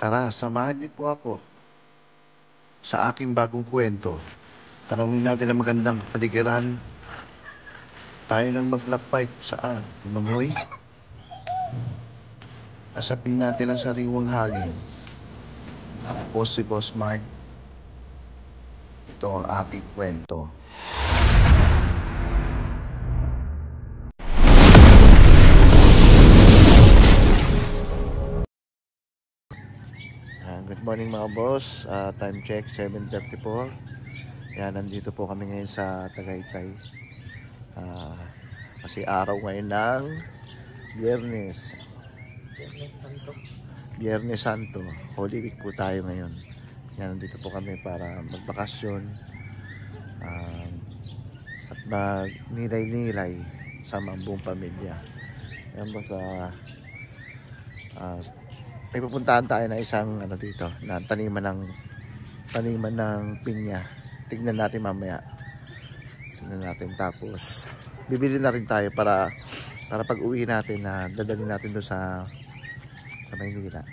Tara, samahan niyo po ako sa aking bagong kwento. Tanungin natin ang magandang paligiran. Tayo nang maglakbay kung saan. Mamoy, nasapin natin ang sariwang hangin. Ako po si Boss Mark. Ito ang aking kwento. Good morning mga boss. Time check 7:34. Yan, nandito po kami ngayon sa Tagaytay. Kasi araw ngayon ng Biyernes. Biyernes Santo. Holy Week po tayo ngayon. Yan, nandito po kami para magbakasyon at magnilay-nilay sa buong pamilya. Yan boss, may pupuntahan tayo na isang dito na taniman ng pinya. Tignan natin mamaya. Tignan natin, tapos bibili na rin tayo para pag uwi natin na dadalhin natin doon sa Maynila.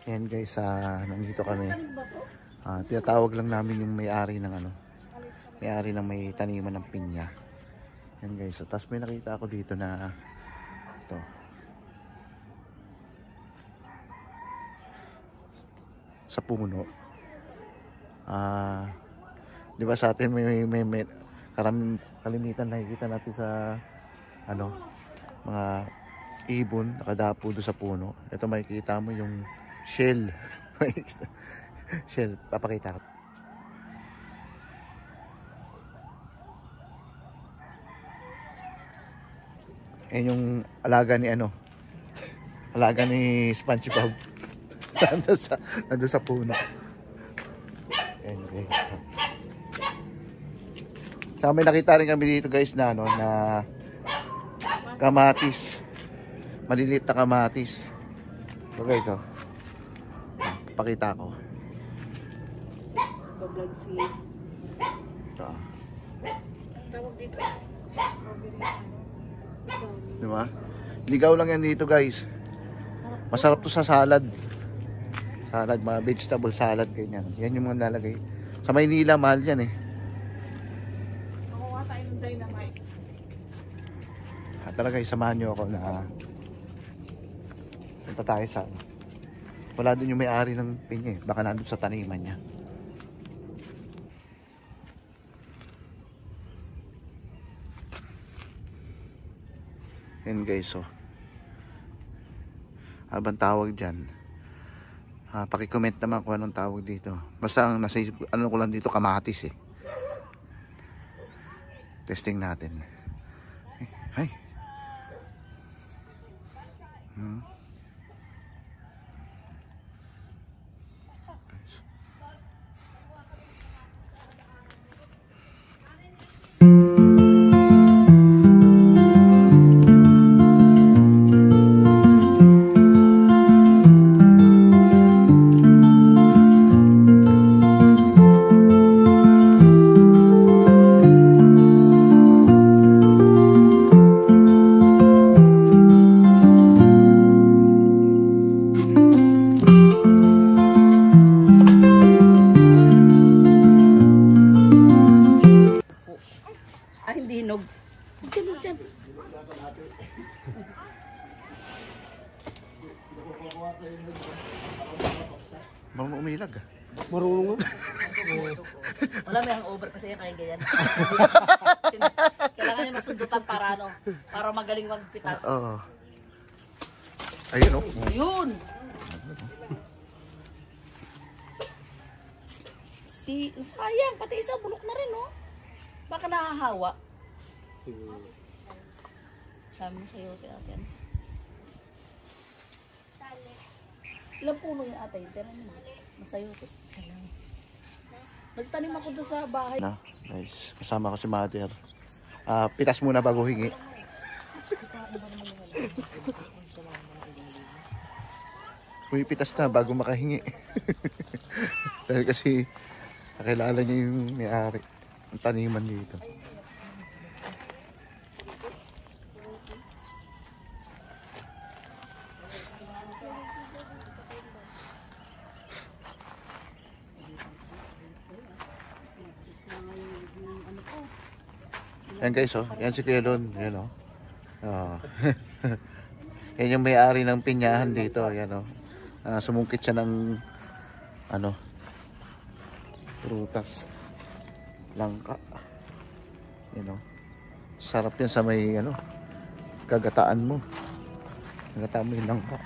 Ayan guys, nandito kami. Tinatawag lang namin yung may-ari ng may-ari ng may taniman ng pinya. Ayan guys, tapos may nakita ako dito na ito. Sa puno. Di ba sa atin may kalimitan nakikita natin sa mga ibon nakadapo doon sa puno. Ito makikita mo yung shell. Shell, papakita ko. Yan yung alaga ni alaga ni SpongeBob. Nandun sa puno. Yan guys. Saka may nakita rin kami dito guys na na kamatis. Maliliit na kamatis. So guys, pakita ko. Vlog seed. Ito. Tawag dito. Diba? Ligaw lang yan dito guys. Masarap to sa salad. Salad, mga vegetable salad, ganyan. Yan yung mga nalagay. Sa Maynila, mahal yan eh. Nakuha tayo ng dynamite. Talaga, samahan nyo ako na punta tayo sa wala din yung may-ari ng pinya eh. Baka nandun sa taniman niya. Yan guys, ano bang tawag dyan? Paki-comment naman kung anong tawag dito. Basta ang nasa ko lang dito, kamatis eh. Testing natin. Ay. dyan, huwag dyan. Marunong umilag ah. Marunong nga. Wala, may hangover kasi yan kaya ganyan. Kailangan niya masundutan para ano, para magaling magpitas. Oo. Ayun oh. Yun! Sayang, pati isa bulok na rin, oh. Baka nahahawa. Sabi mo sa'yo, natin. Ilang puno yung atay? Pero ano, masayote. Nagtanim ako doon sa bahay. Na, guys, kasama ko si Mother. Pitas muna bago hingi. Pumipitas na bago makahingi. Dahil kasi nakilala niya yung may-ari ng taniman dito. Yan guys, oh. Yan si Kelon. Yan, oh. Oh. Yan yung may-ari ng pinyahan dito. Yan, oh. Sumungkit siya ng ano, prutas. Langka. Yan, oh. Sarap yan sa may ano, gagataan mo. Gagataan mo yung langka.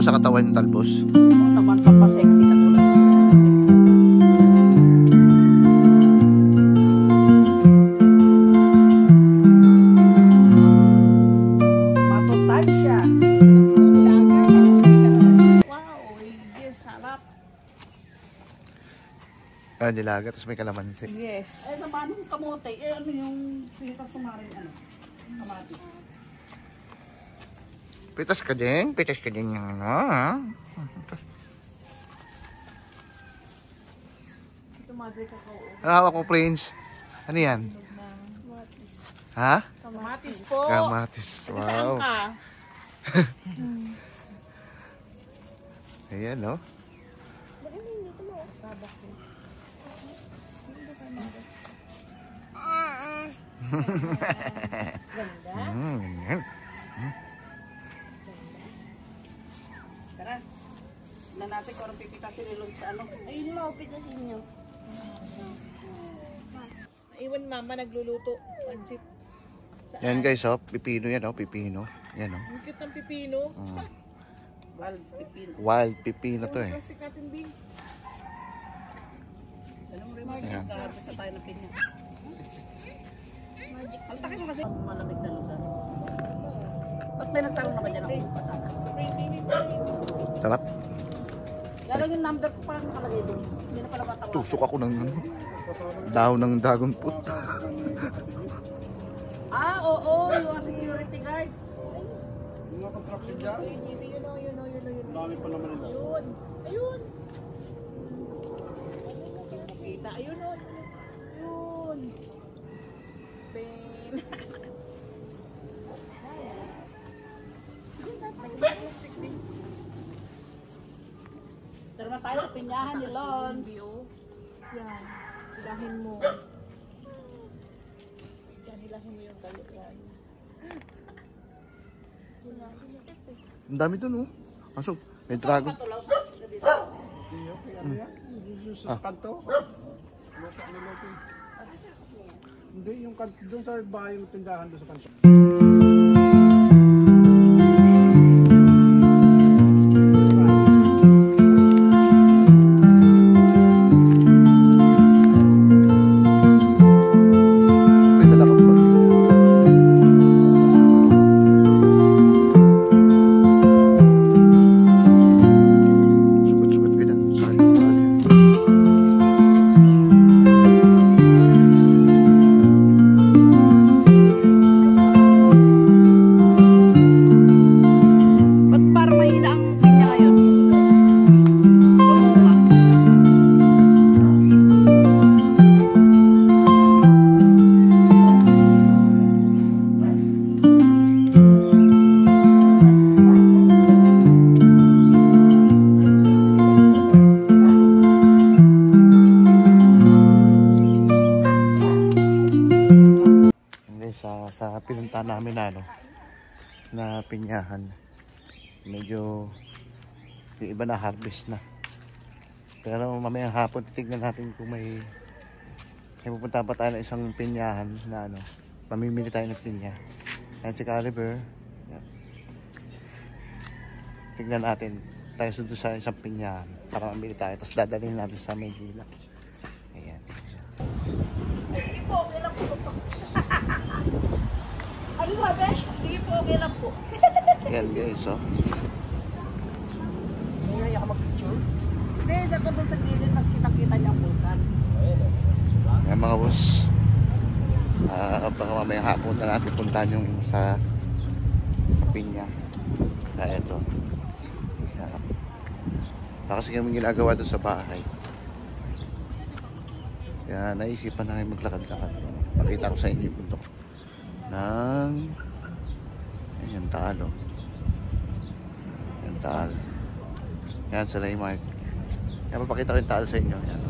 Sa katawan yung talbos. Naman papasexy katulad. Matutan siya. Wow, yes, sarap. Nilaga, tapos may kalamansi. Yes. Eh, naman yung kamote. Eh, ano yung pinakasumarin, ano? Kamatis. Pitas ka din yung ano, ha? Ito madre kakao. Ano hawak ko, Prince? Ano yan? Ha? Kamatis po. Kamatis. Taga saan Wow. ka? Ayan, no? Ganda. Ganyan. Tara. Na natin kung anong pipitasin nilong sa ano. Ayun mo, pitasin niyo. Iwan mama nagluluto. Pansit. Saan? Yan guys, oh. Pipino yan, oh. Pipino. Yan, oh. Ang cute ng pipino. Wild pipino. Wild pipino to, eh. Plastic natin, Bing. Alam mo rin, Ayan. magkakabos sa tayo ng pinya. Magic. Altakin mo kasi malamig na lugar. Ba't may nagtanong naman dyan ako pasana? Sarap. Lalo yung number ko parang nakalagay doon. Hindi na pala matawag. Tusok ako ng ano, dahon ng dragon fruit. Ah, oo, yung security guard. Yung mga contraction dyan, Yun. dami pa naman nila. Ayun. Ayun. Kita. Ayun o. Ayun. Ben. Tara tayo sa pinyahan ni Lons. Yan. Hilahin mo. Yan, hilahin mo yung tayo. Yan. Ang dami dun, oh. Kaso, May dragon. Patulaw. Hindi, okay, ano yan? Yung sa kanto? Lupa ni Lope. Hindi, yung kanto, doon sa bahay yung tindahan doon sa kanto. May dala kang bag. Sukat-sukat ka dyan. Sakit ang mahal yan. Ba't parang mahina ang pinya ngayon? Bamuha. Guys, sa pinunta namin na, na pinyahan, medyo yung iba na harvest na, pero mamayang hapon titignan natin kung may pupunta pa tayo ng isang pinyahan na mamimili tayo ng pinya. Yan si Caliber. Yan. Tignan natin tayo sundo sa isang pinyahan para mamili tayo, tapos dadalhin natin sa Maynila. Ayan. Sige po, okay lang po. Ano sabi? Sige po, okay lang po. Yan guys, oh. May ka mag-picture? Hindi, sa to doon sa gilid, mas kita-kita niya ang vulkan. Yan mga boss. Baka mamayang hapon na natin puntahan yung sa pinya. Kaya ito. Yan. Kasi kami ginagawa doon sa bahay. Kaya naisipan na kayo maglakad-lakad. Pakita ko sa inyo yung bundok ng yan, Taal, oh. Yan, Taal. Yan, sa Laymark. Yan, papakita ko yung Taal sa inyo. Yan.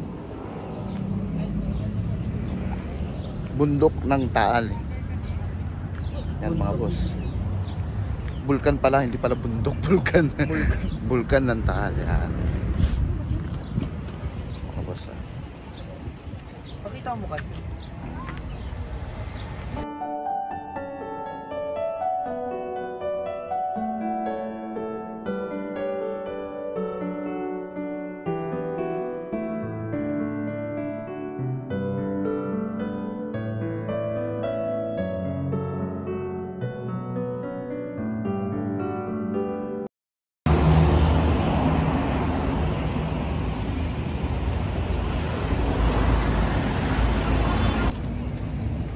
Bundok ng Taal. Yan mga boss. Bulkan pala, hindi pala bundok. Bulkan. Bulkan ng Taal. Yan. Mga boss, ah. Pakita mo kasi.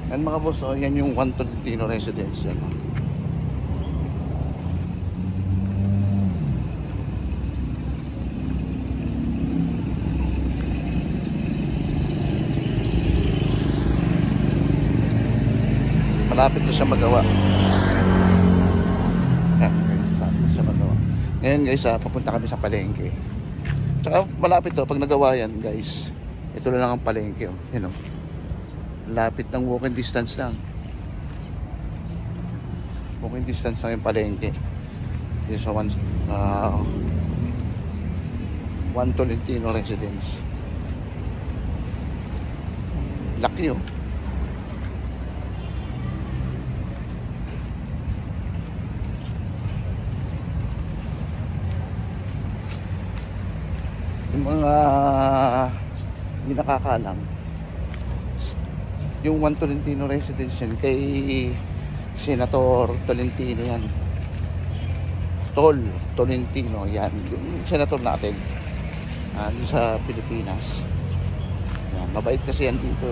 Yan mga boss, oh, yan yung Juan Tolentino residence yan. Malapit na siya magawa. Yan, malapit na siya magawa. Ngayon guys, papunta kami sa palengke. Tsaka malapit to, pag nagawa yan guys, ito na lang ang palengke, oh. You know, lapit ng walking distance lang. Walking distance lang yung palengke. Dito sa Juan Tolentino residence. Laki, oh. Yung mga hindi nakakalam, yung Juan Tolentino residence yan kay Senator Tolentino yan. Tolentino yan, yung senator natin sa Pilipinas. Yan, mabait kasi yan dito,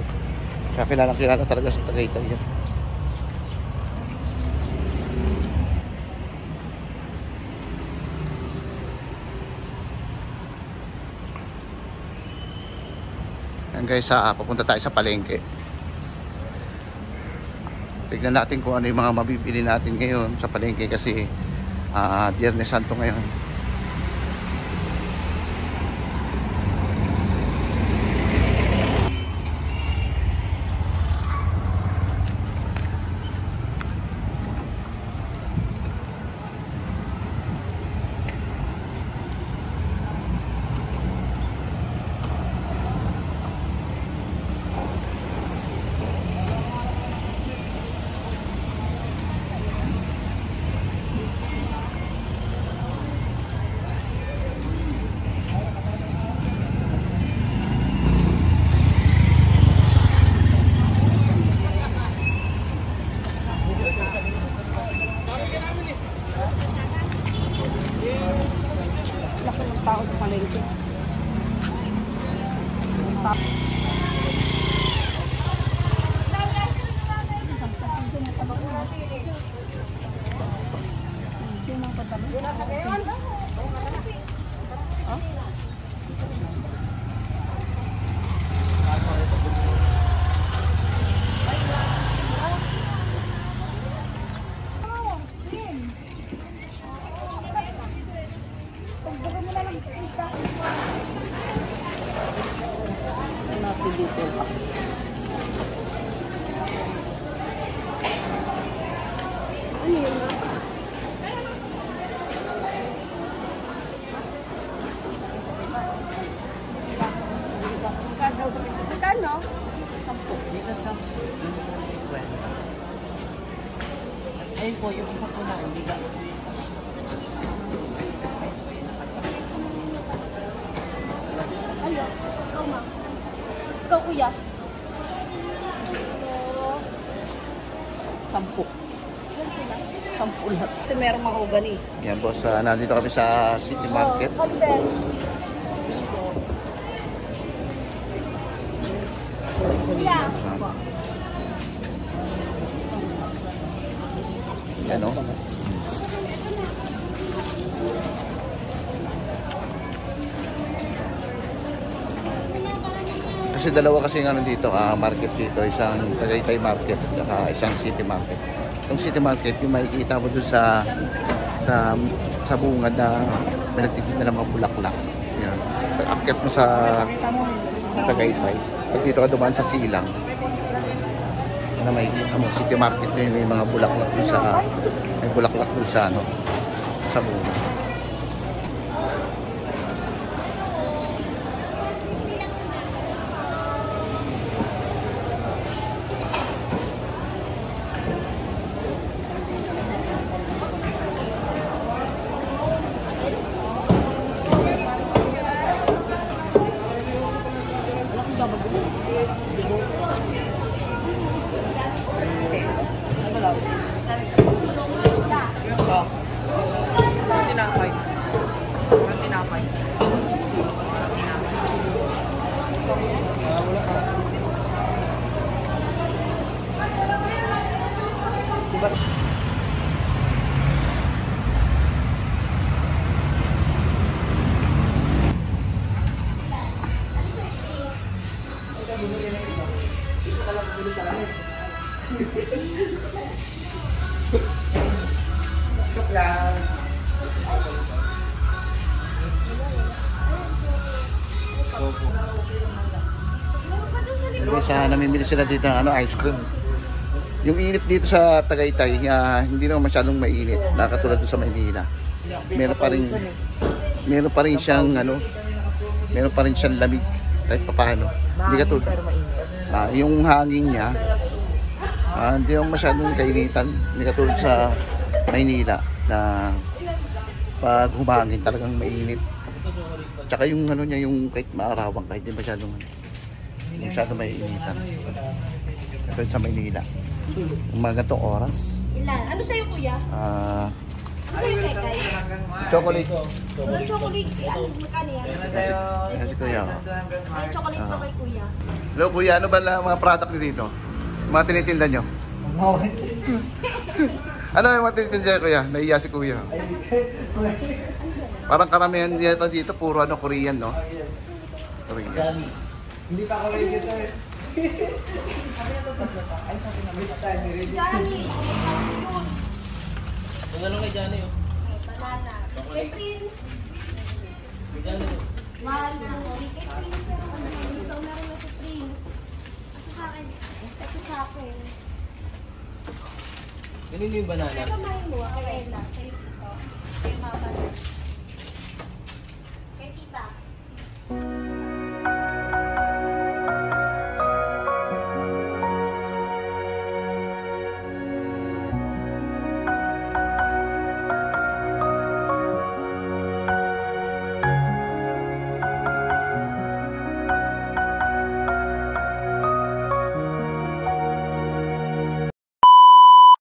kaya kilala talaga sa Tagaytay yan. Yan guys, papunta tayo sa palengke. Tignan natin kung ano yung mga mabibili natin ngayon sa palengke kasi Biyernes Santo ngayon. tao sa palengke. Dito sa dun po 620. Tapos ayun po, yung isa po na bigas po yung isa. Ayo, ikaw ma. Ikaw kuya. 10. Yan sila. 10 lahat. Kasi merong mahogany. Yan boss, nandito kami sa City Market. Oh, Alden. Kuya. Yan o. Kasi dalawa kasi ng ano dito, market dito, isang Tagaytay Market at saka isang City Market. Yung City Market, yung makikita mo dun sa bungad na may nagtitinda ng mga bulaklak. Yan. Akyat mo sa Tagaytay. Pag dito ka dumaan sa Silang, na makikita mo, City Market na may mga bulaklak dun sa, may bulaklak dun sa, ano, sa bungad. Tinapay. Ang tinapay. Sa namimili sila dito ng ice cream. Yung init dito sa Tagaytay, hindi naman masyadong mainit, nakatulad doon sa Maynila. Meron pa rin siyang lamig kahit papaano. Hindi katulad. Yung hangin niya, hindi naman masyadong kainitan, hindi katulad sa Maynila na pag humangin talagang mainit. Tsaka yung niya, yung kahit maarawan, kahit hindi masyadong may initan. Ito sa Maynila. Yung mga ganitong oras. Ilan? Ano sa'yo kuya? Ano sa'yo kay? Chocolate. Ano chocolate? Ano magkano yan? Yan si Kuya. Ay, chocolate to kay kuya. Hello Kuya, ano ba lang mga product niyo dito? Mga tinitinda nyo? Ano yung mga tinitinda nyo Kuya? Naiya si Kuya. Parang karamihan dito puro Korean, no? Korean. Hindi pa ako ready, sir. Johnny! Ano kay Johnny, oh? Banana. Kay Prince. Mana. Kay Prince. Ito meron na si Prince. Ito sa akin. Ganun yung banana. Ito may mo. Kay Ella. Kay Mama.